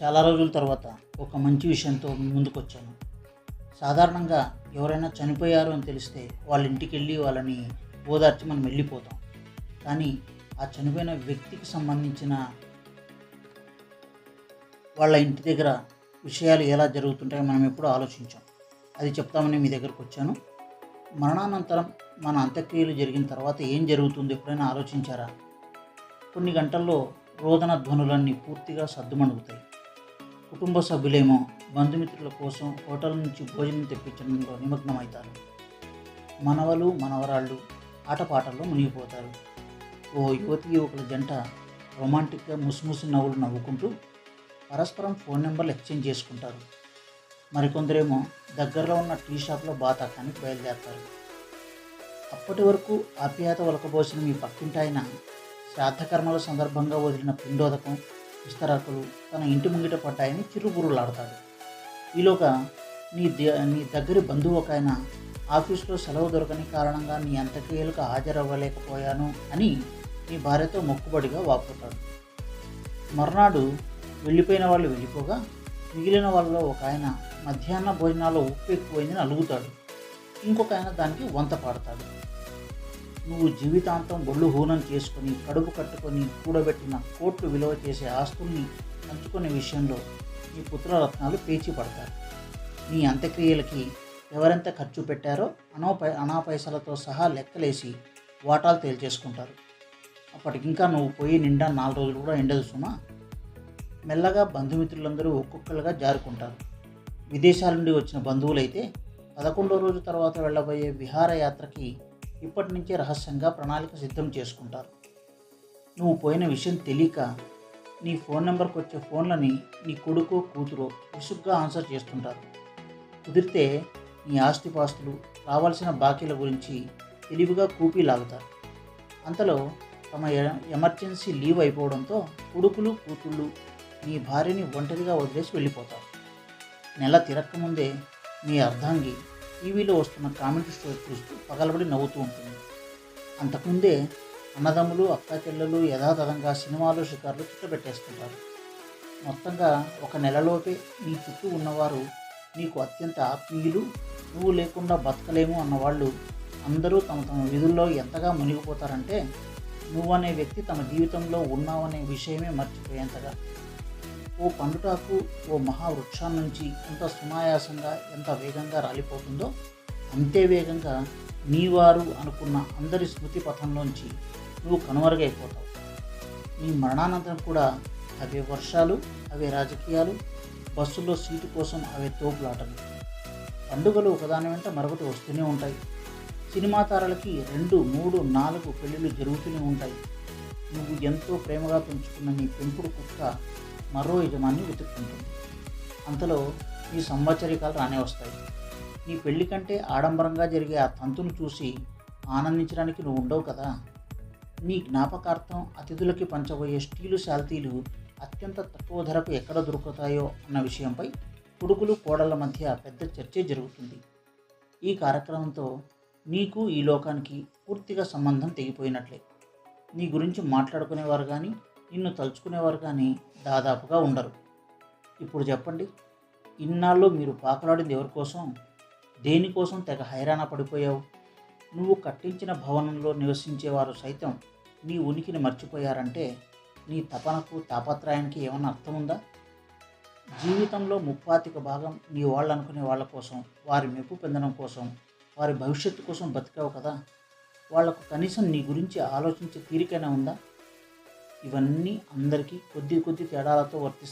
చాలా రోజుల తర్వాత ఒక మంచి విషయంతో మీ ముందుకొచ్చాను. సాధారణంగా ఎవరైనా చనిపోయారు అని తెలిస్తే వాళ్ళ ఇంటికి వెళ్ళి వాళ్ళని ఓదార్చి మనం వెళ్ళిపోతాం. కానీ ఆ చనిపోయిన వ్యక్తికి సంబంధించిన వాళ్ళ ఇంటి దగ్గర విషయాలు ఎలా జరుగుతుంటాయో మనం ఎప్పుడూ ఆలోచించాం. అది చెప్తామని మీ దగ్గరకు వచ్చాను. మరణానంతరం మన అంత్యక్రియలు జరిగిన తర్వాత ఏం జరుగుతుందో ఎప్పుడైనా ఆలోచించారా? కొన్ని గంటల్లో రోదన ధ్వనులన్నీ పూర్తిగా సద్దుమణుగుతాయి. కుటుంబ సభ్యులేమో బంధుమిత్రుల కోసం హోటల్ నుంచి భోజనం తెప్పించడంలో నిమగ్నమవుతారు. మనవలు మనవరాళ్ళు ఆటపాటల్లో మునిగిపోతారు. ఓ యువతి యువకుల జంట రొమాంటిక్గా ముసిముసి నవ్వులు నవ్వుకుంటూ పరస్పరం ఫోన్ నెంబర్లు ఎక్స్చేంజ్ చేసుకుంటారు. మరికొందరేమో దగ్గరలో ఉన్న టీ షాప్లో బాతాకానికి బయలుదేరతారు. అప్పటి వరకు ఆప్యాయత ఒలకబోసిన మీ పక్కింటి ఆయన శ్రాద్ధకర్మల సందర్భంగా వదిలిన పిండోదకం విస్తరాకులు తన ఇంటి ముంగిట పడ్డాయని చిరుబుర్రులాడతాడు. ఈలోగా నీ దగ్గరి బంధువు ఒక ఆయన ఆఫీస్లో సెలవు దొరకని కారణంగా నీ అంత్యక్రియలకు హాజరవ్వలేకపోయాను అని నీ భార్యతో మొక్కుబడిగా వాపోతాడు. మర్నాడు వెళ్ళిపోయిన వాళ్ళు వెళ్ళిపోగా మిగిలిన వాళ్ళలో ఒక ఆయన మధ్యాహ్న భోజనాల్లో ఉప్పు ఎక్కువైందని అలుగుతాడు. ఇంకొక ఆయన దానికి వంత పాడతాడు. నువ్వు జీవితాంతం ఒళ్ళు హూనం చేసుకొని కడుపు కట్టుకొని కూడబెట్టిన కోట్లు విలువ చేసే ఆస్తుల్ని పంచుకునే విషయంలో నీ పుత్రరత్నాలు పేచీ పడతారు. నీ అంత్యక్రియలకి ఎవరెంత ఖర్చు పెట్టారో అనా పైసలతో సహా లెక్కలేసి వాటాలు తేల్చేసుకుంటారు. అప్పటికింకా నువ్వు పోయి నిండా 4 రోజులు కూడా ఎండదు సుమా. మెల్లగా బంధుమిత్రులందరూ ఒక్కొక్కరుగా జారుకుంటారు. విదేశాల నుండి వచ్చిన బంధువులైతే 11వ రోజు తర్వాత వెళ్ళబోయే విహారయాత్రకి ఇప్పటి నుంచే రహస్యంగా ప్రణాళిక సిద్ధం చేసుకుంటారు. నువ్వు పోయిన విషయం తెలియక నీ ఫోన్ నెంబర్కి వచ్చే ఫోన్లని నీ కొడుకో కూతురో విసుగ్గా ఆన్సర్ చేస్తుంటారు. కుదిరితే నీ ఆస్తిపాస్తులు రావాల్సిన బాకీల గురించి తెలివిగా కూపీ లాగుతారు. అంతలో తమ ఎమర్జెన్సీ లీవ్ అయిపోవడంతో కొడుకులు కూతుళ్ళు నీ భార్యని ఒంటరిగా వదిలేసి వెళ్ళిపోతారు. నెల తిరక్కముందే మీ అర్ధాంగి టీవీలో వస్తున్న కామెంట్ స్టోరీ చూస్తూ పగలబడి నవ్వుతూ ఉంటుంది. అంతకుముందే అన్నదమ్ములు అక్కా చెల్లెలు యథాతథంగా సినిమాలు షికార్లు చుట్టబెట్టేస్తుంటారు. మొత్తంగా ఒక నెలలోపే నీ చుట్టూ ఉన్నవారు నీకు అత్యంత ఆత్మీయులు, నువ్వు లేకుండా బతకలేము అన్నవాళ్ళు అందరూ తమ తమ విధుల్లో ఎంతగా మునిగిపోతారంటే నువ్వనే వ్యక్తి తమ జీవితంలో ఉన్నావనే విషయమే మర్చిపోయేంతగా. ఓ పండుటాకు ఓ మహావృక్షాన్ని నుంచి ఎంత సునాయాసంగా ఎంత వేగంగా రాలిపోతుందో అంతే వేగంగా నీవారు అనుకున్న అందరి స్మృతి పథంలోంచి నువ్వు కనుమరుగైపోతావు. నీ మరణానంతరం కూడా అవే వర్షాలు, అవే రాజకీయాలు, బస్సుల్లో సీటు కోసం అవే తోపులాటలు. పండుగలు ఒకదాని వెంట మరొకటి వస్తూనే ఉంటాయి. సినిమా తారలకి 2, 3, 4 పెళ్ళిళ్ళు జరుగుతూనే ఉంటాయి. నువ్వు ఎంతో ప్రేమగా పెంచుకున్న నీ పెంపుడు కుక్క మరో యజమాన్ని వెతుక్కుంటుంది. అంతలో నీ సంవత్సరికాలు రానే వస్తాయి. నీ పెళ్లి కంటే ఆడంబరంగా జరిగే ఆ తంతును చూసి ఆనందించడానికి నువ్వు ఉండవు కదా. నీ జ్ఞాపకార్థం అతిథులకి పంచబోయే స్టీలు శాల్తీలు అత్యంత తక్కువ ధరకు ఎక్కడ దొరుకుతాయో అన్న విషయంపై కొడుకులు కోడళ్ల మధ్య పెద్ద చర్చే జరుగుతుంది. ఈ కార్యక్రమంతో నీకు ఈ లోకానికి పూర్తిగా సంబంధం తెగిపోయినట్లే. నీ గురించి మాట్లాడుకునేవారు కానీ నిన్ను తలుచుకునేవారు కానీ దాదాపుగా ఉండరు. ఇప్పుడు చెప్పండి, ఇన్నాళ్ళు మీరు పాకులాడింది ఎవరి కోసం, దేనికోసం తెగ హైరాణ పడిపోయావు? నువ్వు కట్టించిన భవనంలో నివసించేవారు సైతం నీ ఉనికిని మర్చిపోయారంటే నీ తపనకు తాపత్రయానికి ఏమన్నా అర్థం ఉందా? జీవితంలో 35% నీ వాళ్ళు అనుకునే వాళ్ళ కోసం, వారి మెప్పు పొందడం కోసం, వారి భవిష్యత్తు కోసం బతికావు కదా. వాళ్లకు కనీసం నీ గురించి ఆలోచించే తీరికైనా ఉందా? ఇవన్నీ అందరికీ కొద్ది కొద్ది తేడాలతో వర్తిస్తాయి.